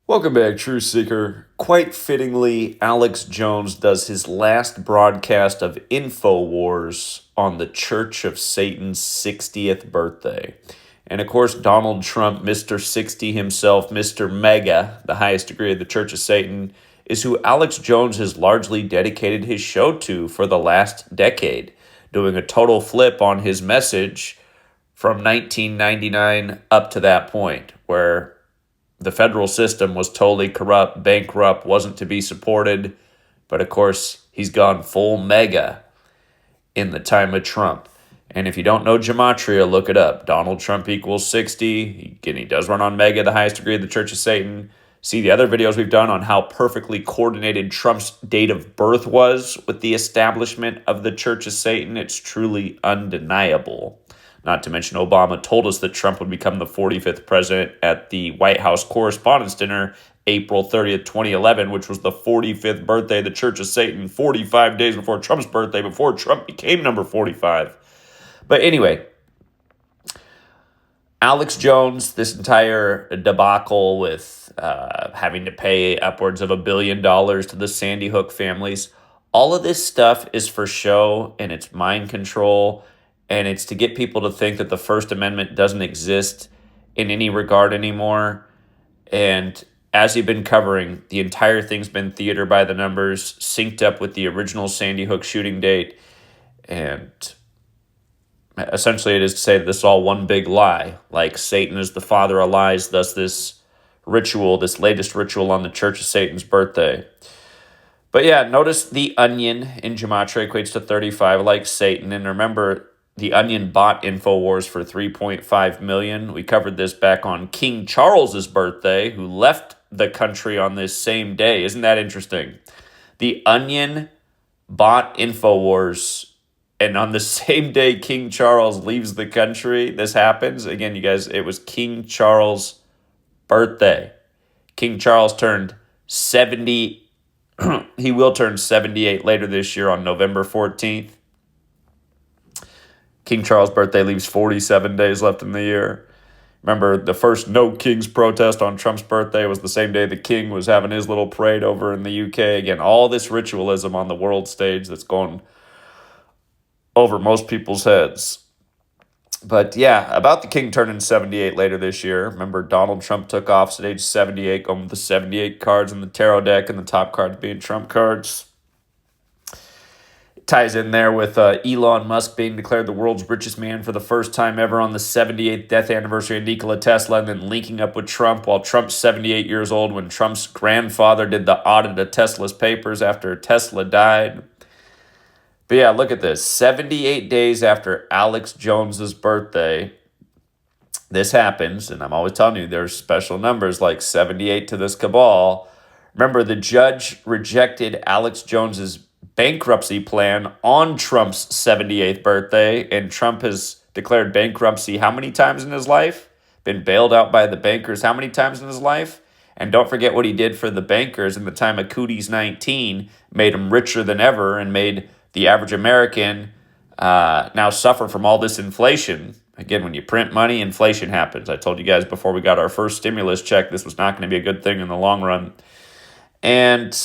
Welcome back, True Seeker. Quite fittingly, Alex Jones does his last broadcast of InfoWars on the Church of Satan's 60th birthday. And of course, Donald Trump, Mr. 60 himself, Mr. Mega, the highest degree of the Church of Satan, is who Alex Jones has largely dedicated his show to for the last decade, doing a total flip on his message from 1999 up to that point, where the federal system was totally corrupt, bankrupt, wasn't to be supported. But of course, he's gone full mega in the time of Trump. And if you don't know Gematria, look it up. Donald Trump equals 60. He does run on mega, the highest degree of the Church of Satan. See the other videos we've done on how perfectly coordinated Trump's date of birth was with the establishment of the Church of Satan. It's truly undeniable. Not to mention, Obama told us that Trump would become the 45th president at the White House Correspondents' Dinner, April 30th, 2011, which was the 45th birthday of the Church of Satan, 45 days before Trump's birthday, before Trump became number 45. But anyway, Alex Jones, this entire debacle with having to pay upwards of $1 billion to the Sandy Hook families, all of this stuff is for show, and it's mind control. And it's to get people to think that the First Amendment doesn't exist in any regard anymore. And as you've been covering, the entire thing's been theater by the numbers, synced up with the original Sandy Hook shooting date. And essentially it is to say that this is all one big lie. Like Satan is the father of lies, thus this ritual, this latest ritual on the Church of Satan's birthday. But yeah, notice the onion in Gematria equates to 35 like Satan. And remember, the Onion bought InfoWars for $3.5 million. We covered this back on King Charles's birthday, who left the country on this same day. Isn't that interesting? The Onion bought InfoWars, and on the same day King Charles leaves the country, this happens. Again, you guys, it was King Charles' birthday. King Charles turned 70. He will turn 78 later this year on November 14th. King Charles' birthday leaves 47 days left in the year. Remember, the first No Kings protest on Trump's birthday was the same day the king was having his little parade over in the UK. Again, all this ritualism on the world stage that's going over most people's heads. But yeah, about the king turning 78 later this year. Remember, Donald Trump took office at age 78, going with the 78 cards in the tarot deck and the top cards being Trump cards. Ties in there with Elon Musk being declared the world's richest man for the first time ever on the 78th death anniversary of Nikola Tesla, and then linking up with Trump while Trump's 78 years old when Trump's grandfather did the audit of Tesla's papers after Tesla died. But yeah, look at this. 78 days after Alex Jones's birthday, this happens, and I'm always telling you there's special numbers like 78 to this cabal. Remember, the judge rejected Alex Jones's bankruptcy plan on Trump's 78th birthday, and Trump has declared bankruptcy how many times in his life? Been bailed out by the bankers how many times in his life? And don't forget what he did for the bankers in the time of Cooties 19, made them richer than ever and made the average American now suffer from all this inflation. Again, when you print money, inflation happens. I told you guys before we got our first stimulus check, this was not going to be a good thing in the long run. And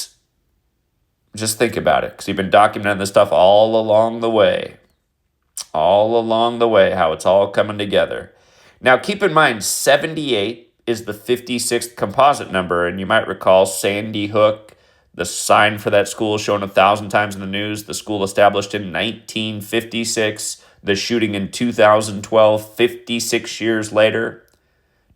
just think about it, because you've been documenting this stuff all along the way. All along the way, how it's all coming together. Now, keep in mind, 78 is the 56th composite number, and you might recall Sandy Hook, the sign for that school shown 1,000 times in the news, the school established in 1956, the shooting in 2012, 56 years later.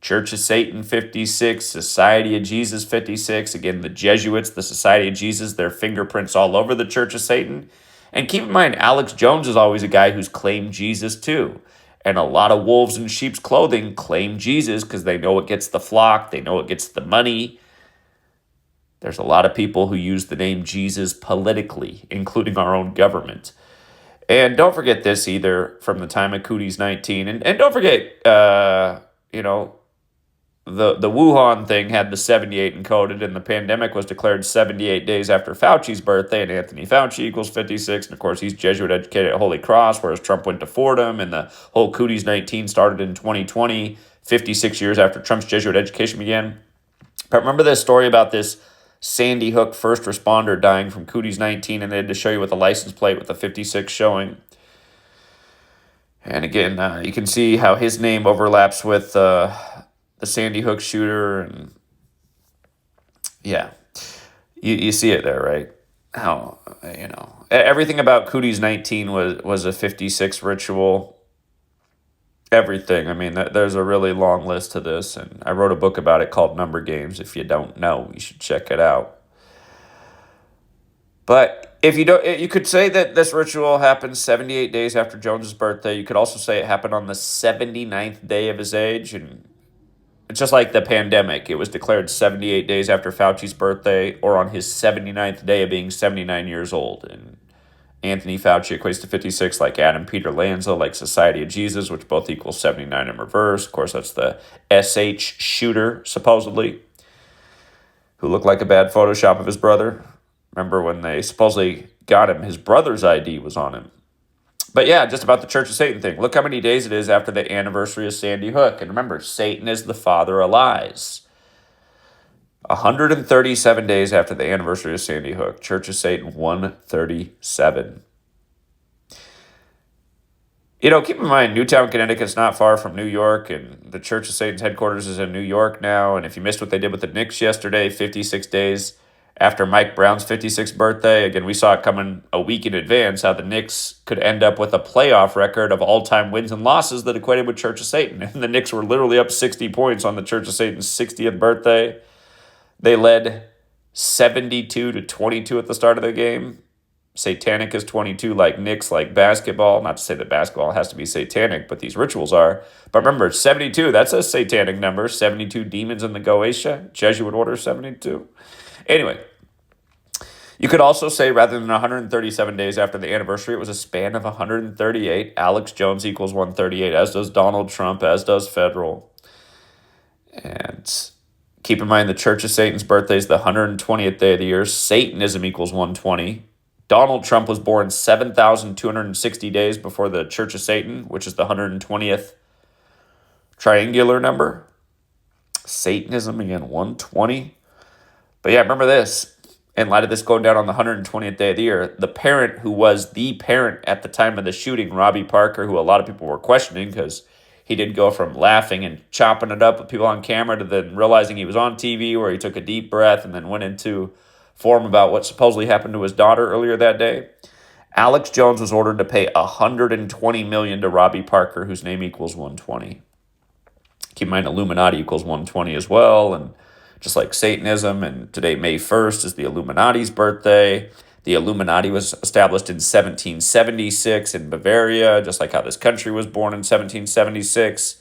Church of Satan, 56. Society of Jesus, 56. Again, the Jesuits, the Society of Jesus, their fingerprints all over the Church of Satan. And keep in mind, Alex Jones is always a guy who's claimed Jesus too. And a lot of wolves in sheep's clothing claim Jesus because they know it gets the flock. They know it gets the money. There's a lot of people who use the name Jesus politically, including our own government. And don't forget this either from the time of Cooties 19. And don't forget, the Wuhan thing had the 78 encoded, and the pandemic was declared 78 days after Fauci's birthday, and Anthony Fauci equals 56, and of course he's Jesuit educated at Holy Cross, whereas Trump went to Fordham, and the whole Cooties 19 started in 2020, 56 years after Trump's Jesuit education began. But remember this story about this Sandy Hook first responder dying from Cooties 19, and they had to show you with a license plate with a 56 showing. And again, you can see how his name overlaps with the Sandy Hook shooter, and yeah, you see it there, right? How, everything about Cooties 19 was a 56 ritual. Everything. I mean, there's a really long list to this, and I wrote a book about it called Number Games. If you don't know, you should check it out. But if you don't, you could say that this ritual happened 78 days after Jones's birthday. You could also say it happened on the 79th day of his age, and it's just like the pandemic. It was declared 78 days after Fauci's birthday, or on his 79th day of being 79 years old. And Anthony Fauci equates to 56, like Adam Peter Lanza, like Society of Jesus, which both equal 79 in reverse. Of course, that's the SH shooter, supposedly, who looked like a bad Photoshop of his brother. Remember when they supposedly got him, his brother's ID was on him. But yeah, just about the Church of Satan thing. Look how many days it is after the anniversary of Sandy Hook. And remember, Satan is the father of lies. 137 days after the anniversary of Sandy Hook. Church of Satan, 137. Keep in mind, Newtown, Connecticut's not far from New York, and the Church of Satan's headquarters is in New York now. And if you missed what they did with the Knicks yesterday, 56 days after Mike Brown's 56th birthday, again, we saw it coming a week in advance, how the Knicks could end up with a playoff record of all-time wins and losses that equated with Church of Satan. And the Knicks were literally up 60 points on the Church of Satan's 60th birthday. They led 72-22 at the start of the game. Satanic is 22, like Knicks, like basketball. Not to say that basketball has to be satanic, but these rituals are. But remember, 72, that's a satanic number. 72 demons in the Goetia. Jesuit order 72. Anyway, you could also say rather than 137 days after the anniversary, it was a span of 138. Alex Jones equals 138, as does Donald Trump, as does federal. And keep in mind, the Church of Satan's birthday is the 120th day of the year. Satanism equals 120. Donald Trump was born 7,260 days before the Church of Satan, which is the 120th triangular number. Satanism, again, 120. But yeah, remember this. In light of this going down on the 120th day of the year, the parent who was the parent at the time of the shooting, Robbie Parker, who a lot of people were questioning because he did go from laughing and chopping it up with people on camera to then realizing he was on TV, where he took a deep breath and then went into form about what supposedly happened to his daughter earlier that day. Alex Jones was ordered to pay $120 million to Robbie Parker, whose name equals 120. Keep in mind, Illuminati equals 120 as well, and just like Satanism, and today, May 1st, is the Illuminati's birthday. The Illuminati was established in 1776 in Bavaria, just like how this country was born in 1776.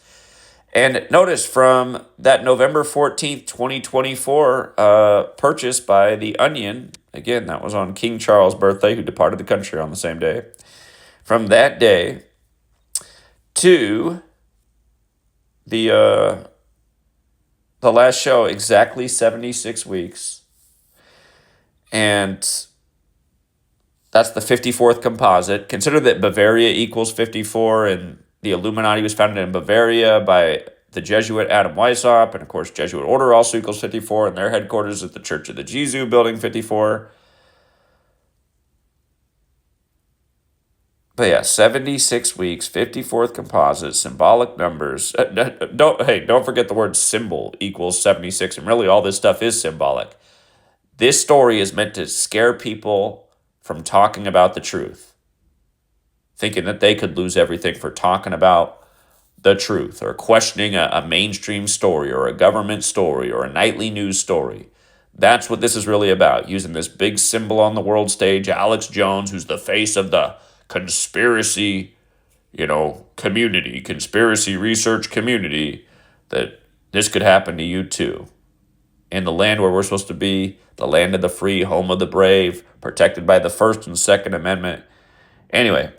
And notice from that November 14th, 2024 purchase by The Onion, again, that was on King Charles' birthday, who departed the country on the same day. From that day to the last show, exactly 76 weeks. And that's the 54th composite. Consider that Bavaria equals 54, and the Illuminati was founded in Bavaria by the Jesuit Adam Weishaupt, and of course, Jesuit Order also equals 54, and their headquarters is the Church of the Jesu, Building 54. But yeah, 76 weeks, 54th composite, symbolic numbers. Don't forget the word symbol equals 76, and really all this stuff is symbolic. This story is meant to scare people from talking about the truth, thinking that they could lose everything for talking about the truth or questioning a mainstream story or a government story or a nightly news story. That's what this is really about, using this big symbol on the world stage, Alex Jones, who's the face of the conspiracy, community, conspiracy research community, that this could happen to you too. In the land where we're supposed to be, the land of the free, home of the brave, protected by the First and Second Amendment. Anyway,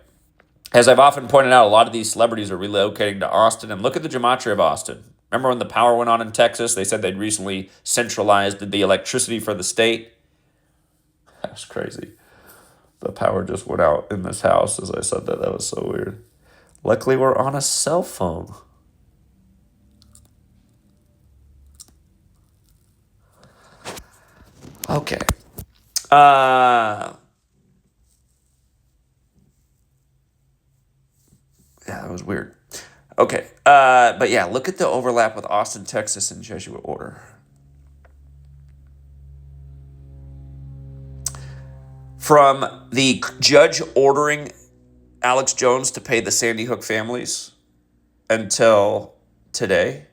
as I've often pointed out, a lot of these celebrities are relocating to Austin, and look at the gematria of Austin. Remember when the power went on in Texas? They said they'd recently centralized the electricity for the state. That's crazy. The power just went out in this house as I said that. That was so weird. Luckily, we're on a cell phone. Okay. Yeah, that was weird. Okay. But yeah, look at the overlap with Austin, Texas and Jesuit order. From the judge ordering Alex Jones to pay the Sandy Hook families until today,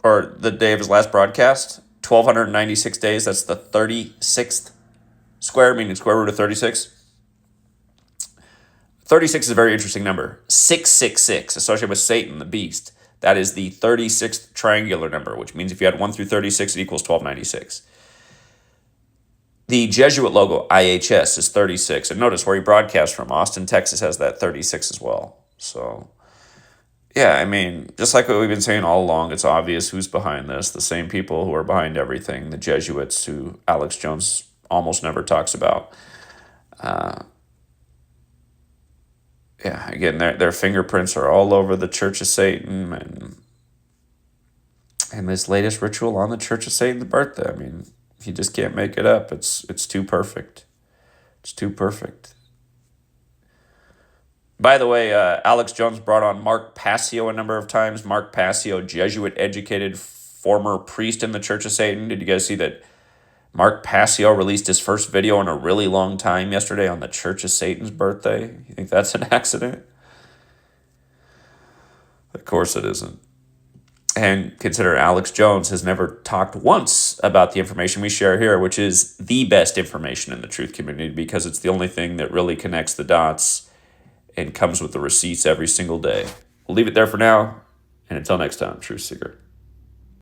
or the day of his last broadcast, 1,296 days. That's the 36th square, meaning square root of 36. 36 is a very interesting number. 666, associated with Satan, the beast. That is the 36th triangular number, which means if you add 1 through 36, it equals 1,296. The Jesuit logo, IHS, is 36. And notice where he broadcasts from. Austin, Texas has that 36 as well. So, yeah, I mean, just like what we've been saying all along, it's obvious who's behind this. The same people who are behind everything. The Jesuits, who Alex Jones almost never talks about. Yeah, again, their fingerprints are all over the Church of Satan and this latest ritual on the Church of Satan's birthday. I mean, you just can't make it up. It's too perfect. It's too perfect. By the way, Alex Jones brought on Mark Passio a number of times. Mark Passio, Jesuit-educated former priest in the Church of Satan. Did you guys see that Mark Passio released his first video in a really long time yesterday on the Church of Satan's birthday? You think that's an accident? Of course it isn't. And consider Alex Jones has never talked once about the information we share here, which is the best information in the truth community because it's the only thing that really connects the dots and comes with the receipts every single day. We'll leave it there for now, and until next time, Truth Seeker.